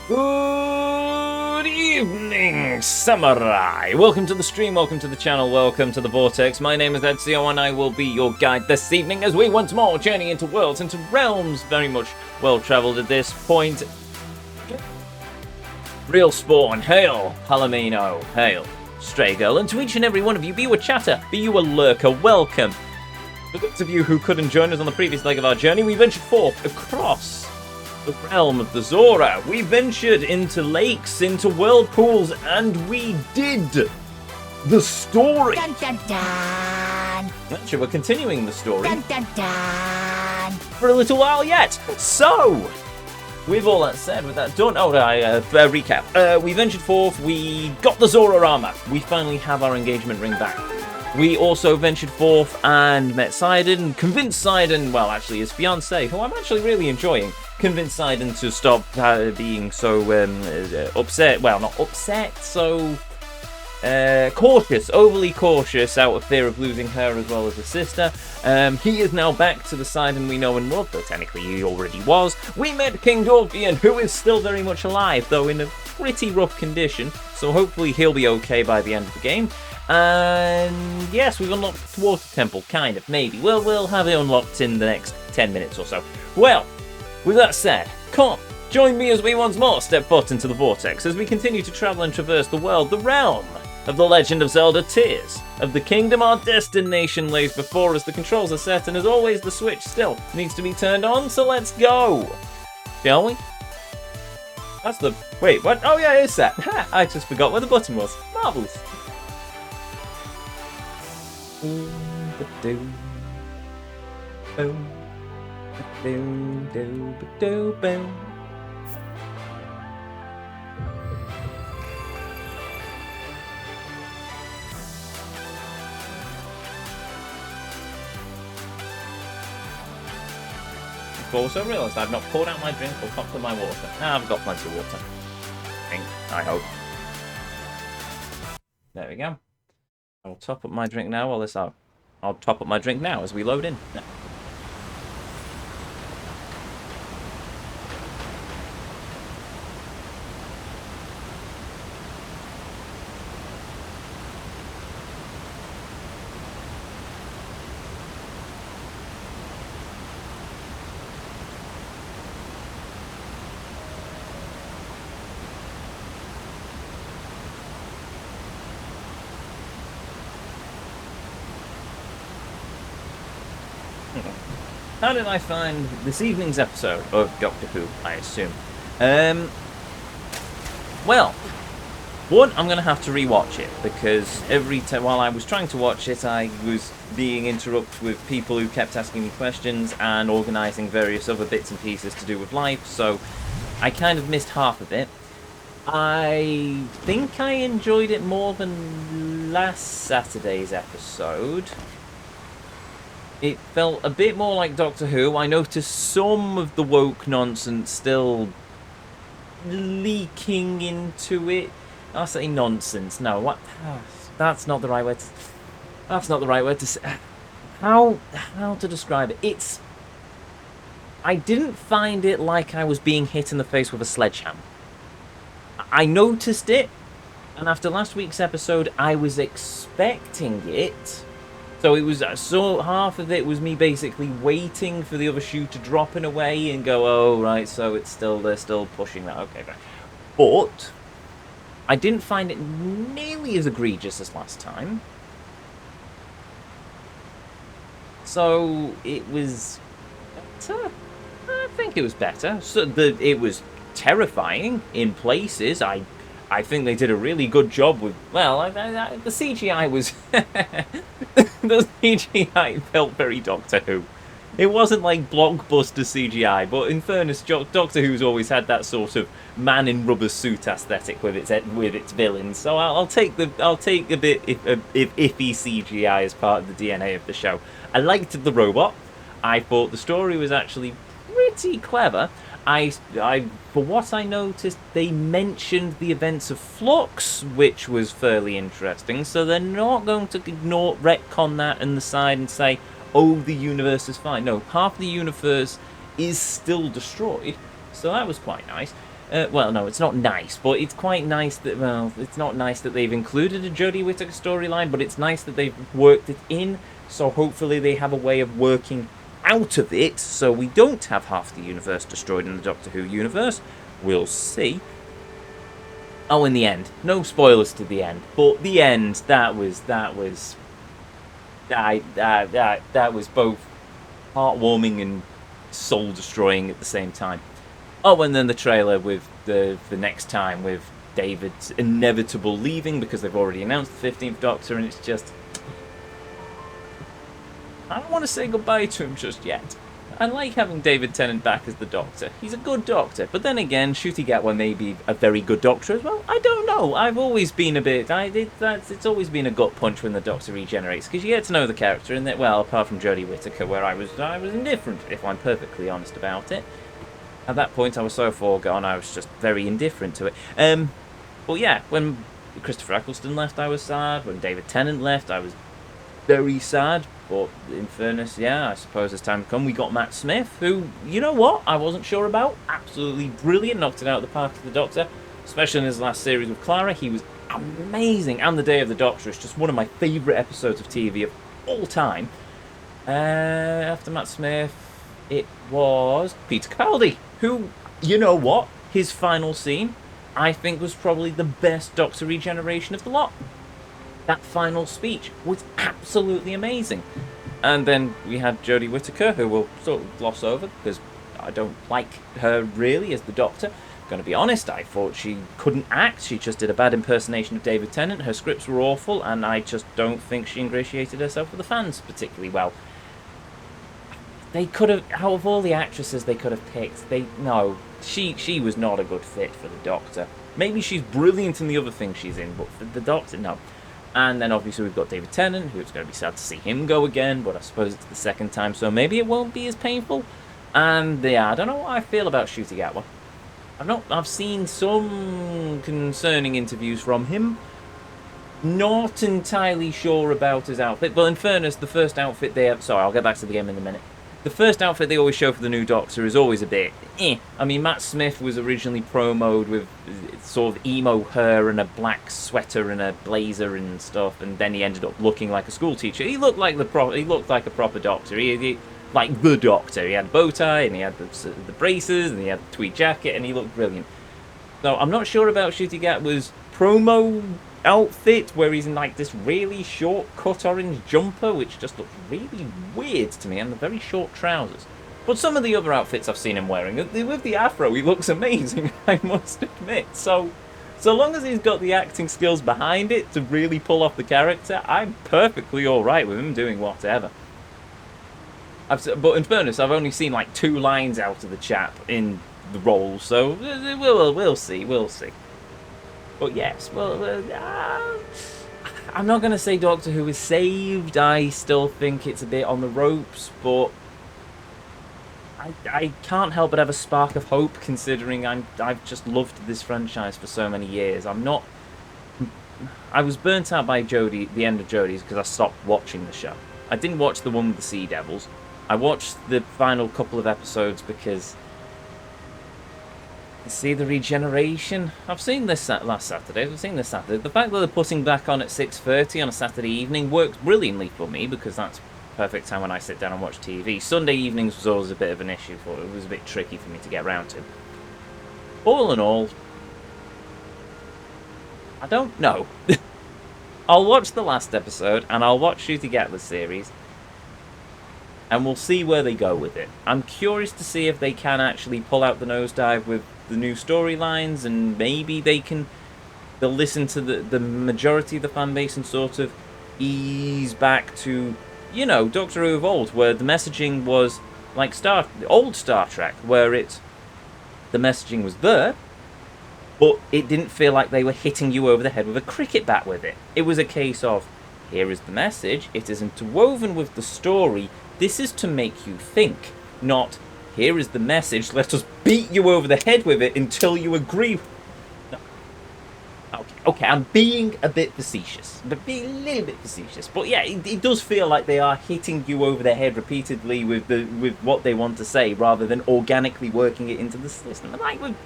Good evening, Samurai! Welcome to the stream, welcome to the channel, welcome to the Vortex. My name is Ezio and I will be your guide this evening as we once more journey into worlds, into realms very much well-travelled at this point. Real Spawn, hail! Palomino, hail! Stray Girl, and to each and every one of you, be you a chatter, be you a lurker, welcome. For those of you who couldn't join us on the previous leg of our journey, we ventured forth across the realm of the Zora. We ventured into lakes, into whirlpools, and we did the story. Dun, dun, dun. Actually, we're continuing the story Dun, dun, dun. for a little while yet. So, with all that said, with that done, recap. We ventured forth, we got the Zora armor. We finally have our engagement ring back. We also ventured forth and met Sidon, convinced Sidon, well, actually his fiancée, who I'm actually really enjoying, convinced Sidon to stop being so upset, well, not upset, so cautious, overly cautious, out of fear of losing her as well as her sister. He is now back to the Sidon we know and love, though technically he already was. We met King Dorfian, who is still very much alive, though in a pretty rough condition, so hopefully he'll be okay by the end of the game. And yes, we've unlocked the Water Temple, kind of, maybe. We'll have it unlocked in the next 10 minutes or so. Well, with that said, come, join me as we once more step foot into the Vortex as we continue to travel and traverse the world, the realm of the Legend of Zelda Tears of the Kingdom. Our destination lays before us, the controls are set, and as always, the switch still needs to be turned on, so let's go! Shall we? That's the... Wait, what? Oh yeah, it's set! Ha! I just forgot where the button was. Marvellous! Boom, boom, boom. Of course, I realised I've not poured out my drink or topped up my water. I've got plenty of water. I hope. There we go. I'll top up my drink now while this out. I'll top up my drink now as we load in. Yeah. How did I find this evening's episode of Doctor Who, I assume? Well, one, I'm going to have to rewatch it, because every time while I was trying to watch it, I was being interrupted with people who kept asking me questions and organising various other bits and pieces to do with life, so I kind of missed half of it. I think I enjoyed it more than last Saturday's episode. It felt a bit more like Doctor Who. I noticed some of the woke nonsense still leaking into it. I'll say nonsense. No, what? That's not the right word. That's not the right word to say. How to describe it? I didn't find it like I was being hit in the face with a sledgehammer. I noticed it, and after last week's episode, I was expecting it. So it was half of it was me basically waiting for the other shoe to drop in a way and go, oh right, so they're still pushing that. Okay, right. But I didn't find it nearly as egregious as last time. So it was better. I think it was better. So it was terrifying in places. I think they did a really good job with, well, the CGI was, the CGI felt very Doctor Who. It wasn't like blockbuster CGI, but in fairness, Doctor Who's always had that sort of man in rubber suit aesthetic with its villains. So I'll take a bit of iffy CGI as part of the DNA of the show. I liked the robot. I thought the story was actually pretty clever. For what I noticed, they mentioned the events of Flux, which was fairly interesting, so they're not going to retcon that on the side and say, oh, the universe is fine. No, half the universe is still destroyed, so that was quite nice. Well, no, it's not nice, but it's quite nice that, well, it's not nice that they've included a Jodie Whittaker storyline, but it's nice that they've worked it in, so hopefully they have a way of working out of it, so we don't have half the universe destroyed in the Doctor Who universe. We'll see. Oh, in the end. No spoilers to the end, but the end, that was both heartwarming and soul-destroying at the same time. Oh, and then the trailer with the next time with David's inevitable leaving because they've already announced the 15th Doctor, and it's just... I don't want to say goodbye to him just yet. I like having David Tennant back as the Doctor. He's a good Doctor, but then again, Ncuti Gatwa may be a very good Doctor as well. I don't know. I've always been a bit... It's always been a gut punch when the Doctor regenerates, because you get to know the character, and that, well, apart from Jodie Whittaker, where I was indifferent, if I'm perfectly honest about it. At that point, I was so far gone, I was just very indifferent to it. But yeah, when Christopher Eccleston left, I was sad. When David Tennant left, I was very sad. But in fairness, yeah, I suppose as time to come, we got Matt Smith, who, you know what, I wasn't sure about. Absolutely brilliant, knocked it out of the park to the Doctor. Especially in his last series with Clara, he was amazing. And The Day of the Doctor is just one of my favourite episodes of TV of all time. After Matt Smith, it was Peter Capaldi, who, you know what, his final scene, I think was probably the best Doctor regeneration of the lot. That final speech was absolutely amazing. And then we had Jodie Whittaker, who we'll sort of gloss over because I don't like her really as the Doctor. Going to be honest, I thought she couldn't act. She just did a bad impersonation of David Tennant. Her scripts were awful, and I just don't think she ingratiated herself with the fans particularly well. They could have, out of all the actresses they could have picked, she was not a good fit for the Doctor. Maybe she's brilliant in the other things she's in, but for the Doctor, no. And then obviously we've got David Tennant, who's going to be sad to see him go again, but I suppose it's the second time, so maybe it won't be as painful. And yeah, I don't know what I feel about Ncuti Gatwa. I've seen some concerning interviews from him. Not entirely sure about his outfit, but in fairness, the first outfit they have... Sorry, I'll get back to the game in a minute. The first outfit they always show for the new Doctor is always a bit I mean, Matt Smith was originally promoed with sort of emo hair and a black sweater and a blazer and stuff, and then he ended up looking like a school teacher. He looked like a proper Doctor. He like the Doctor. He had a bow tie and he had the braces and he had the tweed jacket and he looked brilliant. So I'm not sure about Ncuti Gatwa's promo outfit where he's in like this really short cut orange jumper, which just looks really weird to me, and the very short trousers. But some of the other outfits I've seen him wearing, with the afro, he looks amazing, I must admit. So long as he's got the acting skills behind it to really pull off the character, I'm perfectly alright with him doing whatever. But in fairness, I've only seen like 2 lines out of the chap in the role, so we'll see. But yes, I'm not going to say Doctor Who is saved. I still think it's a bit on the ropes, but I can't help but have a spark of hope, considering I've just loved this franchise for so many years. I was burnt out by the end of Jodie's, because I stopped watching the show. I didn't watch the one with the Sea Devils. I watched the final couple of episodes because... See the regeneration. I've seen this last Saturday. The fact that they're putting back on at 6:30 on a Saturday evening works brilliantly for me, because that's perfect time when I sit down and watch TV. Sunday evenings was always a bit of an issue for it. It was a bit tricky for me to get around to. All in all, I don't know. I'll watch the last episode and I'll watch Ncuti Gatwa's series, and we'll see where they go with it. I'm curious to see if they can actually pull out the nosedive with the new storylines, and maybe they'll listen to the majority of the fan base and sort of ease back to, you know, Doctor Who of old, where the messaging was like old Star Trek, where the messaging was there, but it didn't feel like they were hitting you over the head with a cricket bat with it. It was a case of, here is the message, it is interwoven with the story, this is to make you think, not, here is the message, let us beat you over the head with it until you agree. No. Okay, I'm being a bit facetious, but being a little bit facetious. But yeah, it does feel like they are hitting you over the head repeatedly with what they want to say, rather than organically working it into the system.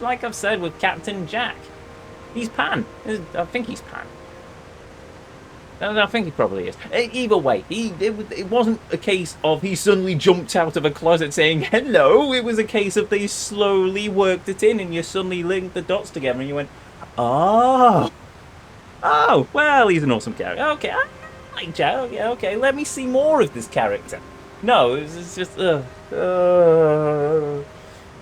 Like I've said with Captain Jack, he's Pan. I think he's Pan. I think he probably is. Either way, it wasn't a case of he suddenly jumped out of a closet saying hello. It was a case of they slowly worked it in, and you suddenly linked the dots together, and you went, oh. Oh, well, he's an awesome character. Okay, I like Jack. Yeah, okay, let me see more of this character. No, it's just, and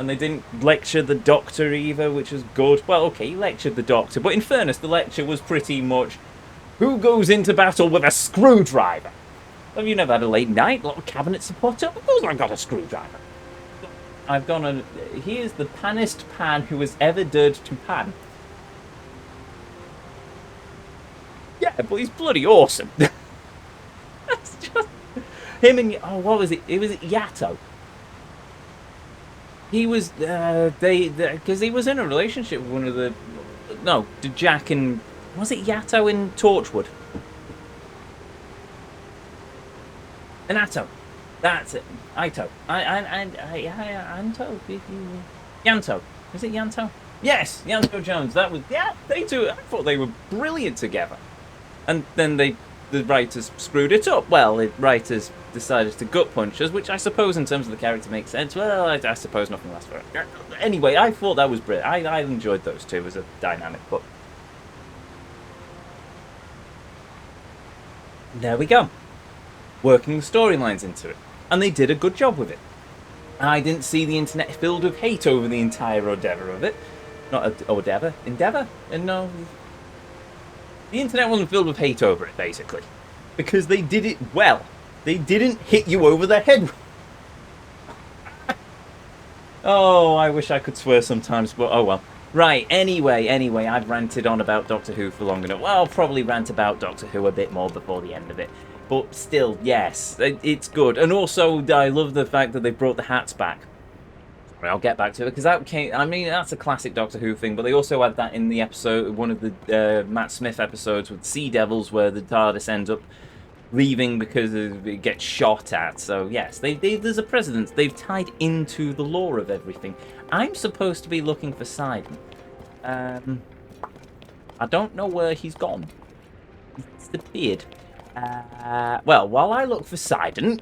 they didn't lecture the Doctor either, which was good. Well, okay, he lectured the Doctor, but in fairness, the lecture was pretty much, who goes into battle with a screwdriver? Have you never had a late night? A lot of cabinet support up? Of course I've got a screwdriver. I've gone on, here's the panest Pan who has ever dared to pan. Yeah, but he's bloody awesome. That's just him and what was it? It was Yato. He was because he was in a relationship with one of the Jack and was it Yato in Torchwood? And Atto. That's it. Ito. Anto. Yanto. Is it Yanto? Yes, Yanto Jones. That was they two. I thought they were brilliant together. And then the writers screwed it up. Well, the writers decided to gut punch us, which I suppose in terms of the character makes sense. Well, I suppose nothing lasts forever. Anyway, I thought that was brilliant. I enjoyed those two as a dynamic, but there we go. Working the storylines into it. And they did a good job with it. I didn't see the internet filled with hate over the entire endeavour of it. Not endeavour? Endeavour? No. The internet wasn't filled with hate over it, basically. Because they did it well. They didn't hit you over the head. Oh, I wish I could swear sometimes, but oh well. Right, anyway, I've ranted on about Doctor Who for long enough. Well, I'll probably rant about Doctor Who a bit more before the end of it. But still, yes, it's good. And also, I love the fact that they brought the hats back. I'll get back to it, because that came, I mean, that's a classic Doctor Who thing, but they also had that in the episode, one of the Matt Smith episodes with Sea Devils, where the TARDIS ends up leaving because it gets shot at. So, yes, there's a precedence. They've tied into the lore of everything. I'm supposed to be looking for Sidon. I don't know where he's gone. He's disappeared. Well, while I look for Sidon...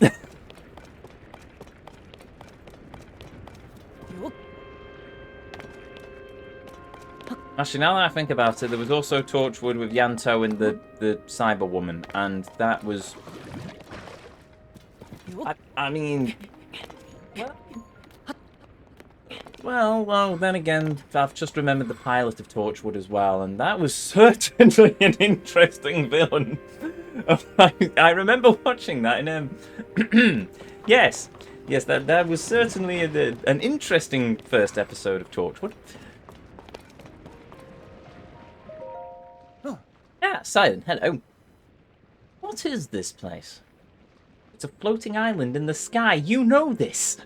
Actually, now that I think about it, there was also Torchwood with Yanto and the Cyber Woman, and that was... I mean... Well, then again, I've just remembered the pilot of Torchwood as well, and that was certainly an interesting villain. I remember watching that in... Yes, that was certainly an interesting first episode of Torchwood. Ah, Silent, hello. What is this place? It's a floating island in the sky. You know this.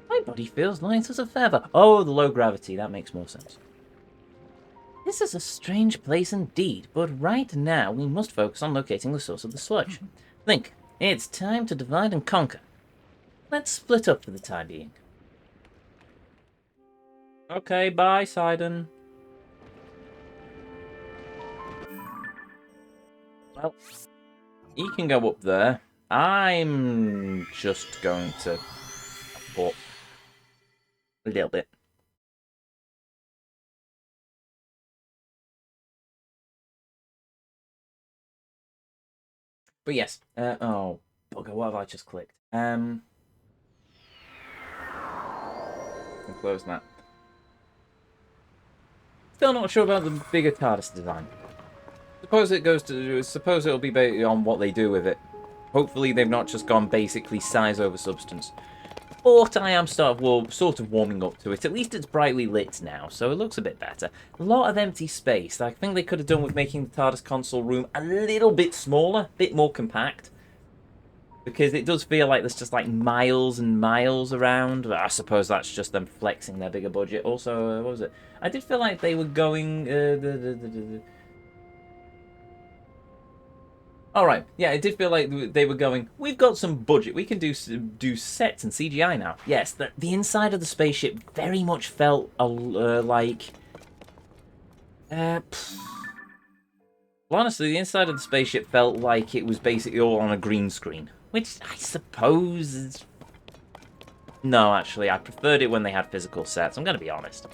My body feels light as a feather. Oh, the low gravity. That makes more sense. This is a strange place indeed, but right now we must focus on locating the source of the sludge. Think, it's time to divide and conquer. Let's split up for the time being. Okay, bye, Sidon. Well, he can go up there. I'm just going to up a little bit. But yes, oh, bugger, what have I just clicked? I'll close that. Still not sure about the bigger TARDIS design. Suppose it'll be based on what they do with it. Hopefully they've not just gone basically size over substance. But I am sort of warming up to it. At least it's brightly lit now, so it looks a bit better. A lot of empty space. I think they could have done with making the TARDIS console room a little bit smaller, a bit more compact. Because it does feel like there's just like miles and miles around. But I suppose that's just them flexing their bigger budget. Also, what was it? I did feel like they were going. All right, yeah, it did feel like they were going. We've got some budget. We can do sets and CGI now. Yes, the inside of the spaceship very much felt like. Well, honestly, the inside of the spaceship felt like it was basically all on a green screen, which I suppose is. No, actually, I preferred it when they had physical sets. I'm going to be honest.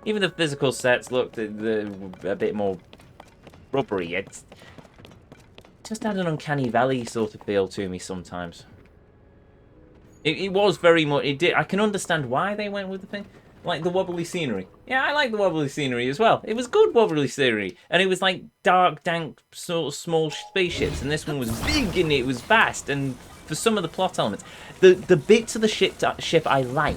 Even the physical sets looked a bit more rubbery. It's just had an uncanny valley sort of feel to me sometimes. It was very much. It did. I can understand why they went with the thing, like the wobbly scenery. Yeah, I like the wobbly scenery as well. It was good wobbly scenery, and it was like dark, dank, sort of small spaceships. And this one was big and it was vast. And for some of the plot elements, the bits of the ship I like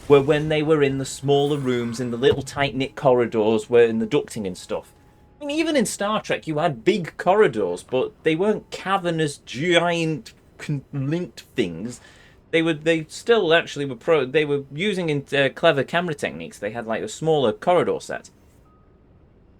were when they were in the smaller rooms in the little tight knit corridors, where in the ducting and stuff. I mean, even in Star Trek, you had big corridors, but they weren't cavernous, giant, linked things. They still actually were they were using clever camera techniques. They had like a smaller corridor set.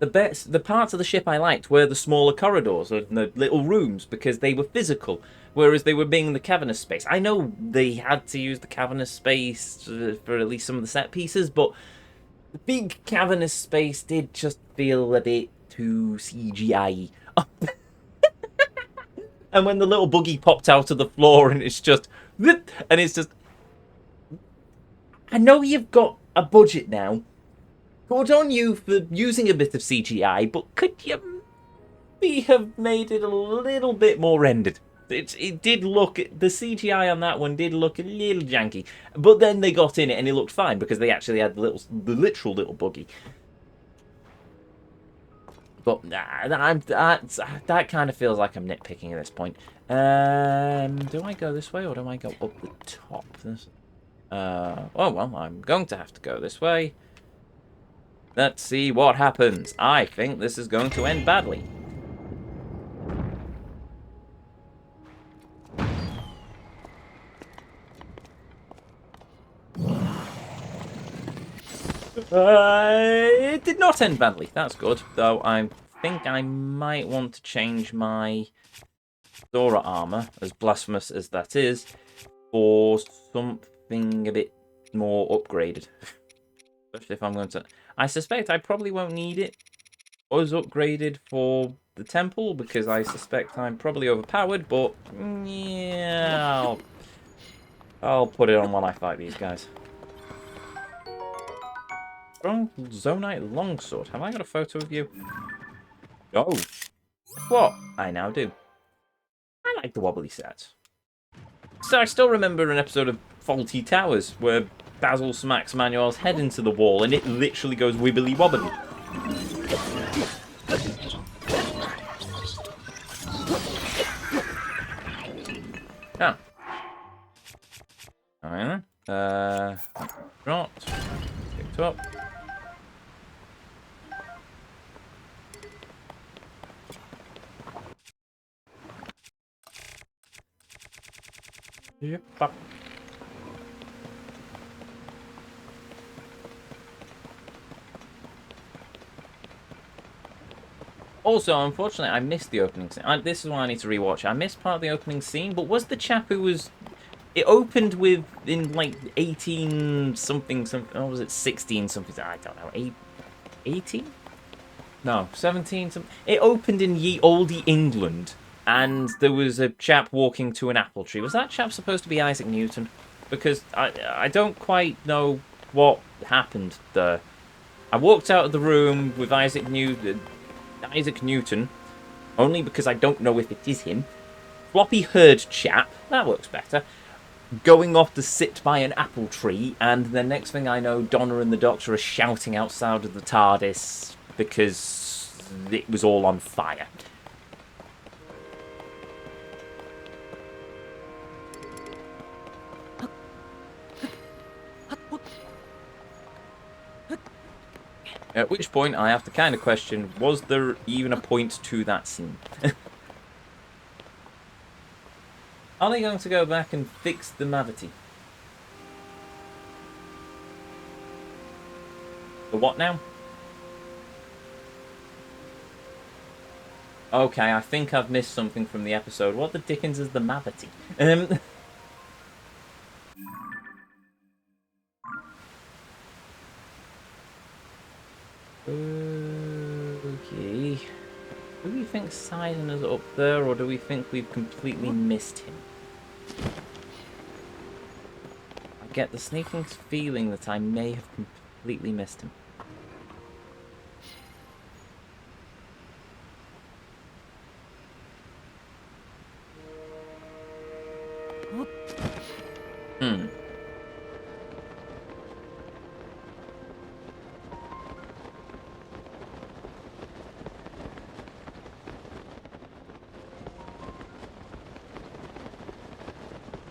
The parts of the ship I liked were the smaller corridors and the little rooms because they were physical, whereas they were being the cavernous space. I know they had to use the cavernous space for at least some of the set pieces, but the big cavernous space did just feel a bit too CGI. And when the little buggy popped out of the floor and it's just... And it's just... I know you've got a budget now. Good on you for using a bit of CGI, but could you maybe have made it a little bit more rendered? It did look... The CGI on that one did look a little janky. But then they got in it and it looked fine because they actually had the literal little buggy. But that kind of feels like I'm nitpicking at this point. Do I go this way or do I go up the top? Oh, well, I'm going to have to go this way. Let's see what happens. I think this is going to end badly. It did not end badly. That's good. Though I think I might want to change my Zora armor, as blasphemous as that is, for something a bit more upgraded. Especially if I'm going to... I suspect I probably won't need it as upgraded for the temple, because I suspect I'm probably overpowered, but yeah, I'll put it on when I fight these guys. Strong Zonite Longsword. Have I got a photo of you? No. What? I now do. I like the wobbly sets. So I still remember an episode of Faulty Towers where Basil smacks Manuel's head into the wall and it literally goes wibbly wobbly. Ah. Alright then. Dropped. Picked up. Yep. Also, unfortunately, I missed the opening scene. This is why I need to rewatch. I missed part of the opening scene, but was the chap who was... It opened with, in like 18 something, or was it 16 something? I don't know. 18? No, 17 something. It opened in ye olde England, and there was a chap walking to an apple tree. Was that chap supposed to be Isaac Newton? Because I don't quite know what happened there. I walked out of the room with Isaac Newton, only because I don't know if it is him. Floppy herd chap, that works better. Going off to sit by an apple tree, and the next thing I know, Donna and the Doctor are shouting outside of the TARDIS because it was all on fire. At which point I have to kind of question, was there even a point to that scene? Are they going to go back and fix the Mavity? The what now? Okay, I think I've missed something from the episode. What the Dickens is the Mavity? Okay. Do we think Sidon is up there, or do we think we've completely missed him? I get the sneaking feeling that I may have completely missed him.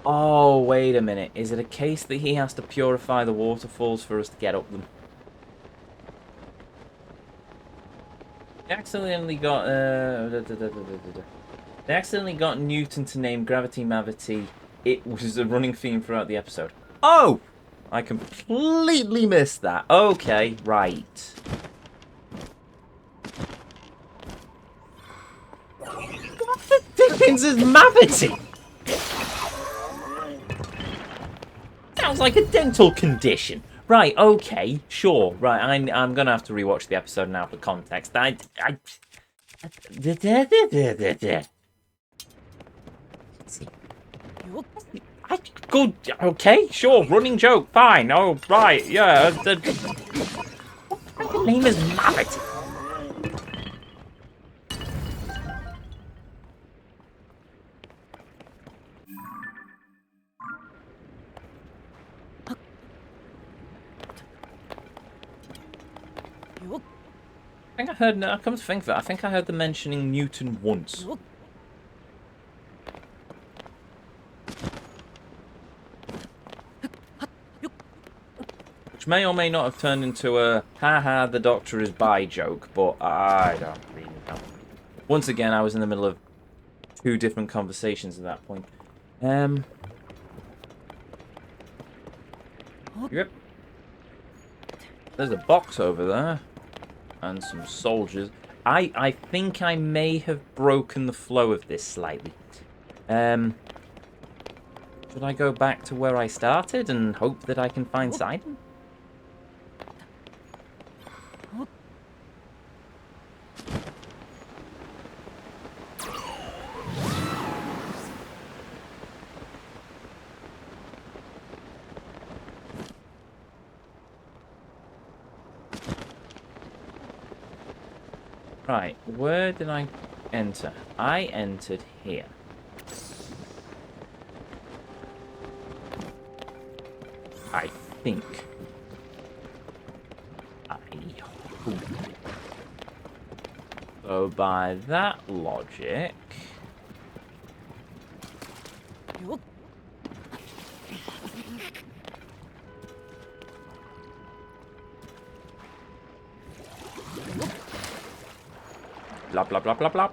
Oh, wait a minute. Is it a case that he has to purify the waterfalls for us to get up them? They accidentally got They accidentally got Newton to name Gravity Mavity. It was a running theme throughout the episode. Oh! I completely missed that. Okay, right. What the Dickens is Mavity? Sounds like a dental condition. Right, okay, sure. Right, I'm gonna have to rewatch the episode now for context. Good, okay, sure, running joke, fine. Oh, right, yeah. The name is Mavity. I think I heard, now come to think of it, I think I heard them mentioning Newton once. Which may or may not have turned into a, haha, the doctor is bi joke, but I don't really know. Once again, I was in the middle of two different conversations at that point. Yep. There's a box over there. And some soldiers. I think I may have broken the flow of this slightly. Should I go back to where I started and hope that I can find Sidon? Right, where did I enter? I entered here. I think. I hope. So by that logic... Blah, blah, blah, blah, blah.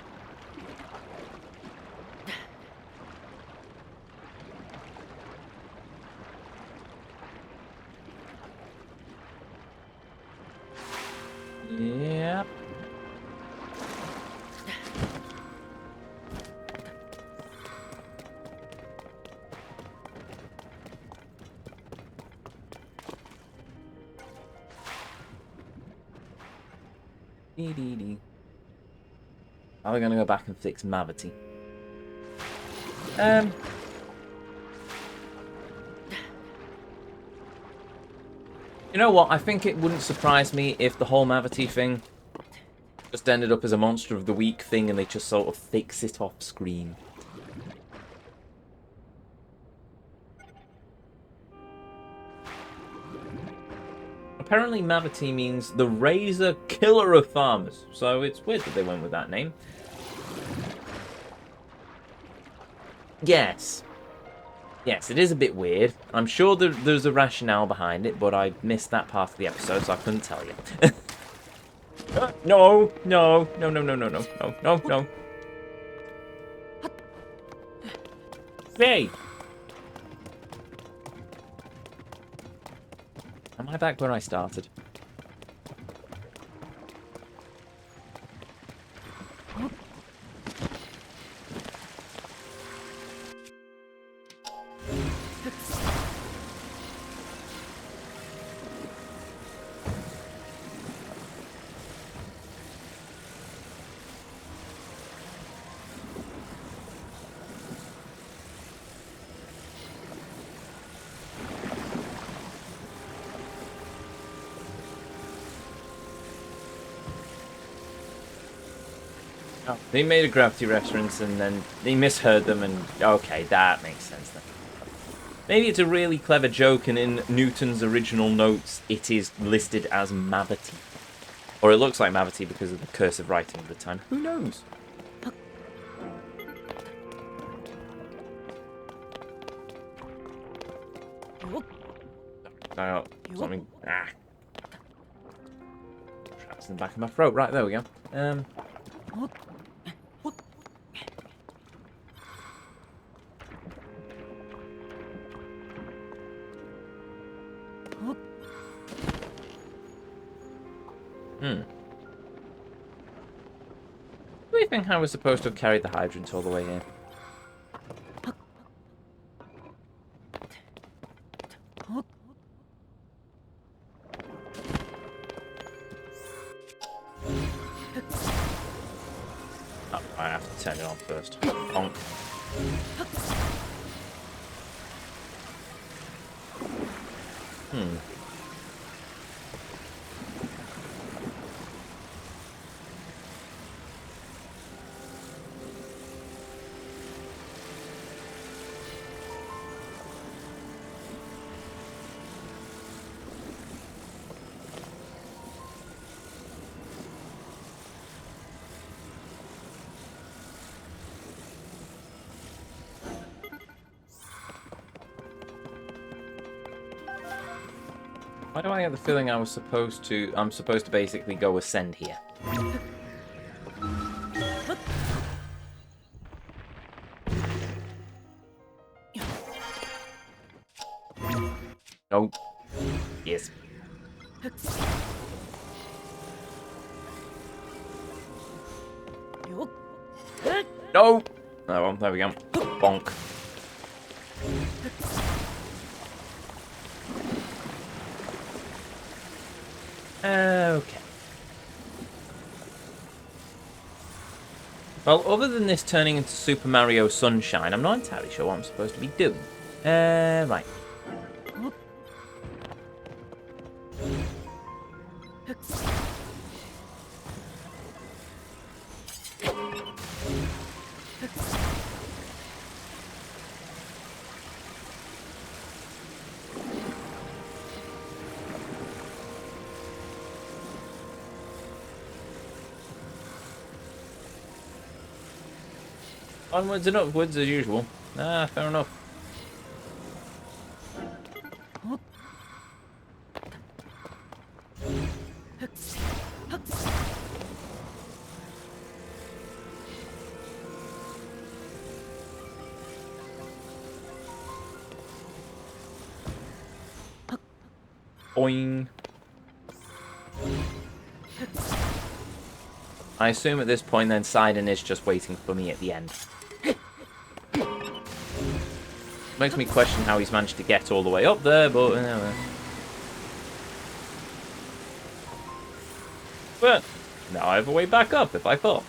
Yep. Dee. Are we going to go back and fix Mavity? You know what? I think it wouldn't surprise me if the whole Mavity thing just ended up as a Monster of the Week thing and they just sort of fix it off screen. Apparently Mavity means the razor killer of farmers, so it's weird that they went with that name. Yes. Yes, it is a bit weird. I'm sure there's a rationale behind it, but I missed that part of the episode, so I couldn't tell you. No. Hey! Am I back where I started? Oh, they made a gravity reference and then they misheard them and... Okay, that makes sense then. Maybe it's a really clever joke and in Newton's original notes it is listed as Mavity. Or it looks like Mavity because of the cursive writing of the time. Who knows? Something... Traps in the back of my throat. Right, there we go. Do you think I was supposed to have carried the hydrant all the way here? Oh, I have to turn it on first. Bonk. Why do I get the feeling I'm supposed to basically go ascend here? Oh. Yes. No! Oh, well, there we go. Bonk. Okay. Well, other than this turning into Super Mario Sunshine, I'm not entirely sure what I'm supposed to be doing. Right. Onwards and upwards as usual. Ah, fair enough. Boing. I assume at this point then Sidon is just waiting for me at the end. Makes me question how he's managed to get all the way up there, but anyway. But now I have a way back up if I fall.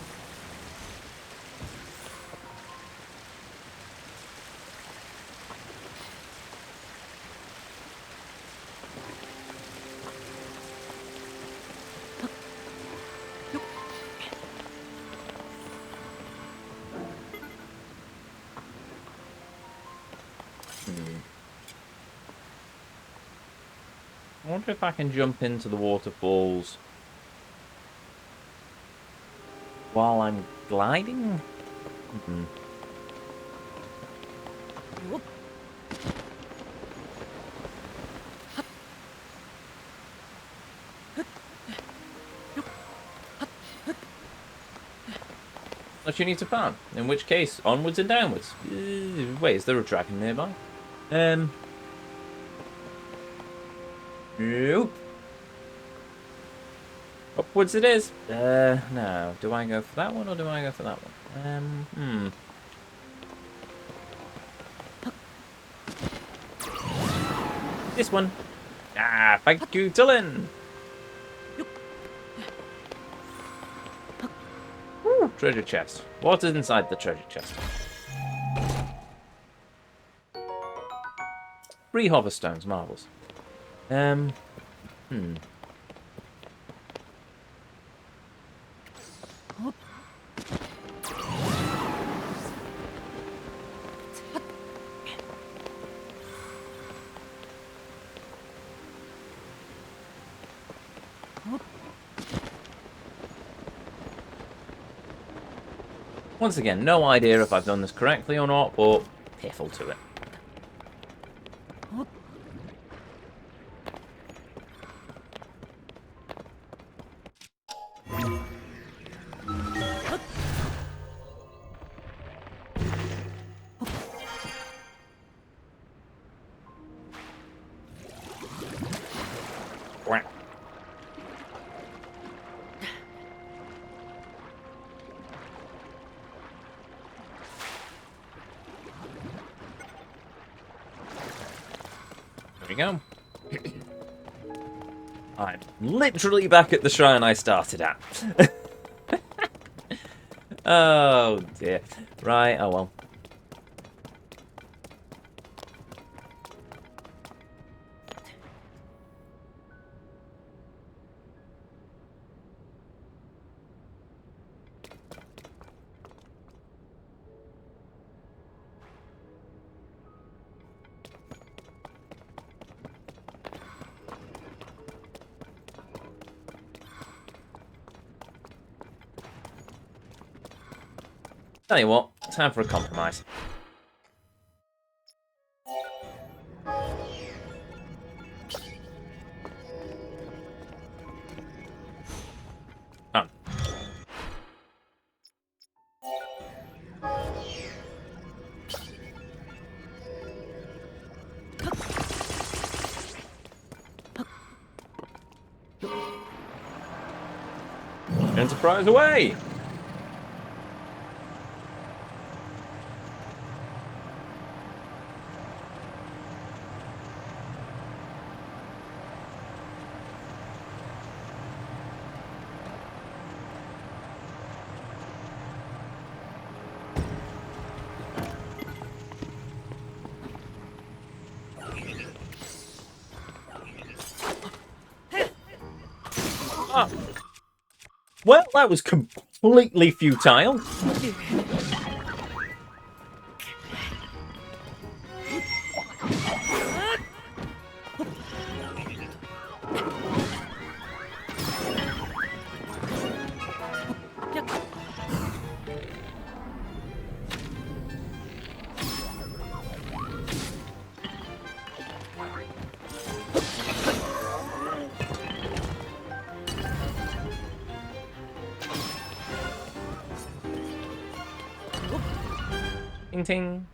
I wonder if I can jump into the waterfalls while I'm gliding? that you need to farm. In which case, onwards and downwards. Wait, is there a dragon nearby? Nope. Upwards it is. No. Do I go for that one or do I go for that one? This one. Ah, thank you, Dylan. Ooh, treasure chest. What is inside the treasure chest? 3 hover stones, marvels. Once again, no idea if I've done this correctly or not, but piffle to it. Quack. There we go. I'm literally back at the shrine I started at. Oh dear. Right, oh well. Tell you what, time for a compromise. Come. Enterprise away! Ah. Well, that was completely futile. Ting ting.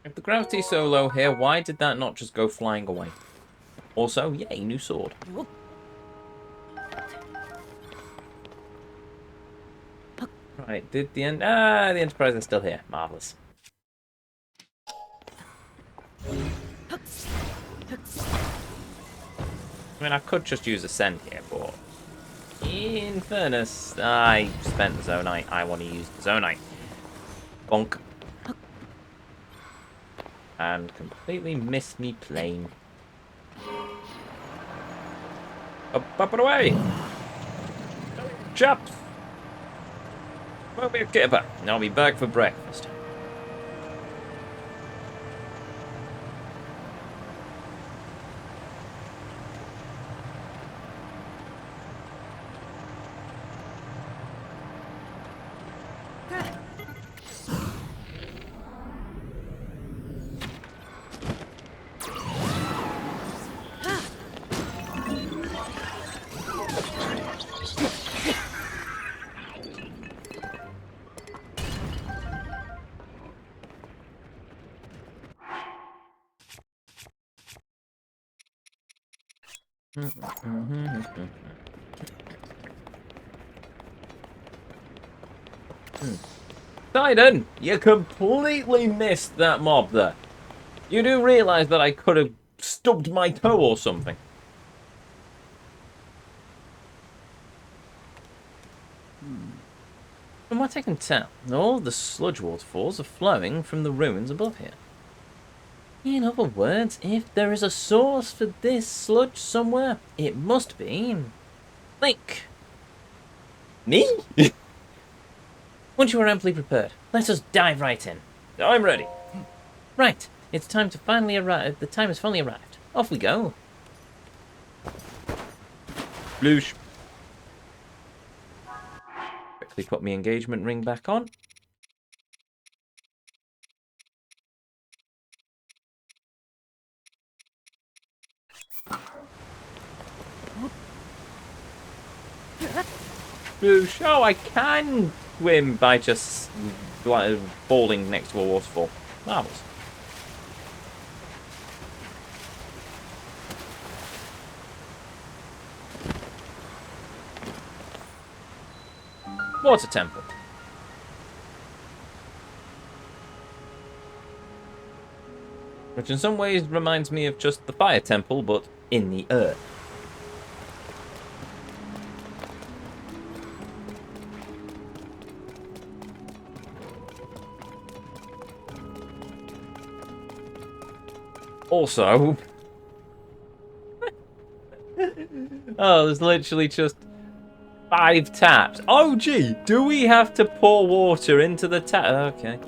If the gravity's so low here, why did that not just go flying away? Also, yay, new sword. Right, did the end? Ah, the Enterprise is still here. Marvelous. I mean, I could just use Ascend here, but in fairness, I spent the Zonite. I want to use the Zonite. Bonk. And completely missed me plane. Up and away! Chaps! Won't be a kipper. I'll be back for breakfast. Titan, you completely missed that mob there. You do realise that I could have stubbed my toe or something. From what I can tell, all the sludge waterfalls are flowing from the ruins above here. In other words, if there is a source for this sludge somewhere, it must be... Link! Me? Once you are amply prepared, let us dive right in. I'm ready. Right, it's time to finally arrive. The time has finally arrived. Off we go. Bloosh. Quickly put my engagement ring back on. Bloosh. Oh, I can swim by just falling next to a waterfall. Marvellous. Water temple. Which in some ways reminds me of just the fire temple, but in the earth. Also... oh, there's literally just 5 taps. Oh, gee, do we have to pour water into the tap? Okay.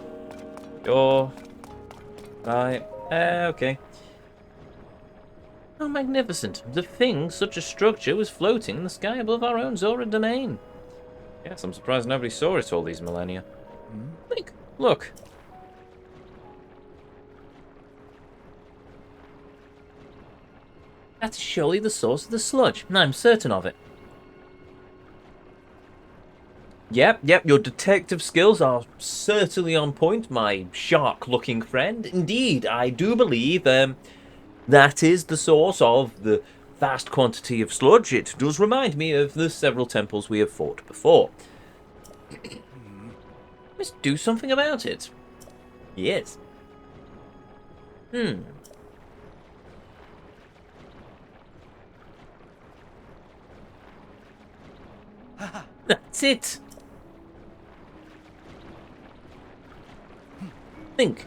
Sure. Right. Okay. How magnificent. To think such a structure was floating in the sky above our own Zora domain. Yes, I'm surprised nobody saw it all these millennia. Look. That's surely the source of the sludge. I'm certain of it. Yep, your detective skills are certainly on point, my shark-looking friend. Indeed, I do believe that is the source of the vast quantity of sludge. It does remind me of the several temples we have fought before. Let's do something about it. Yes. That's it. Think.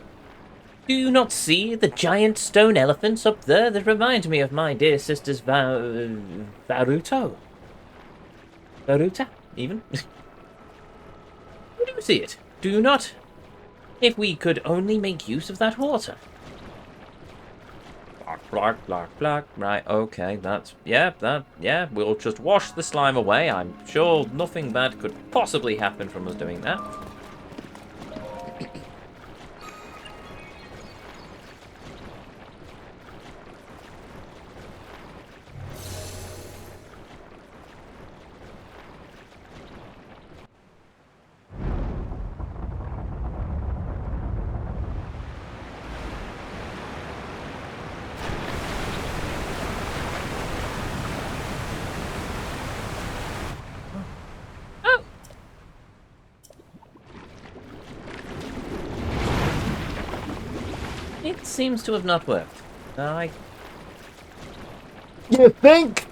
Do you not see the giant stone elephants up there that remind me of my dear sister's Varuto? Varuta, even? Do you see it? Do you not? If we could only make use of that water. Black. Right, okay, yeah, we'll just wash the slime away. I'm sure nothing bad could possibly happen from us doing that. It seems to have not worked. You think?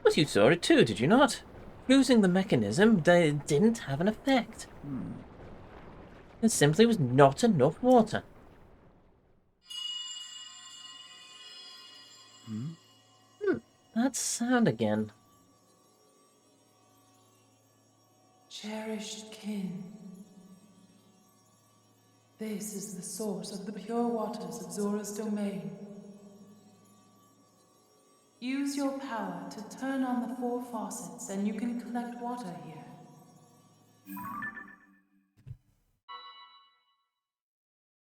But you saw it too, did you not? Losing the mechanism didn't have an effect. There simply was not enough water. That sound again. Cherished kin. This is the source of the pure waters of Zora's domain. Use your power to turn on the 4 faucets and you can collect water here.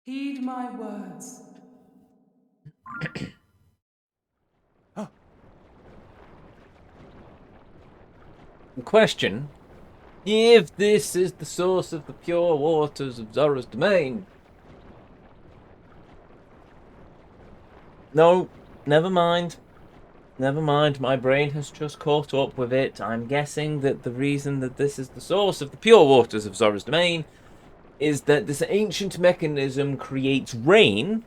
Heed my words. Question. If this is the source of the pure waters of Zora's domain, No, never mind. Never mind, my brain has just caught up with it. I'm guessing that the reason that this is the source of the pure waters of Zora's domain is that this ancient mechanism creates rain,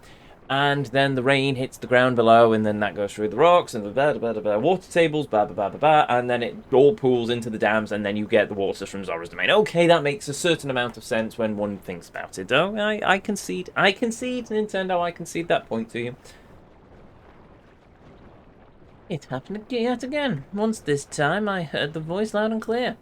and then the rain hits the ground below, and then that goes through the rocks and the water tables, and then it all pools into the dams, and then you get the waters from Zora's domain. Okay, that makes a certain amount of sense when one thinks about it. Oh, I concede. I concede, Nintendo. I concede that point to you. It happened yet again. Once this time, I heard the voice loud and clear.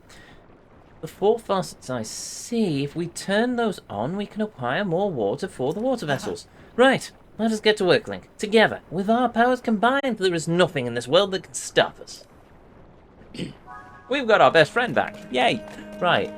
The 4 faucets I see, if we turn those on, we can acquire more water for the water vessels. Right, let us get to work, Link. Together, with our powers combined, there is nothing in this world that can stop us. We've got our best friend back. Yay! Right,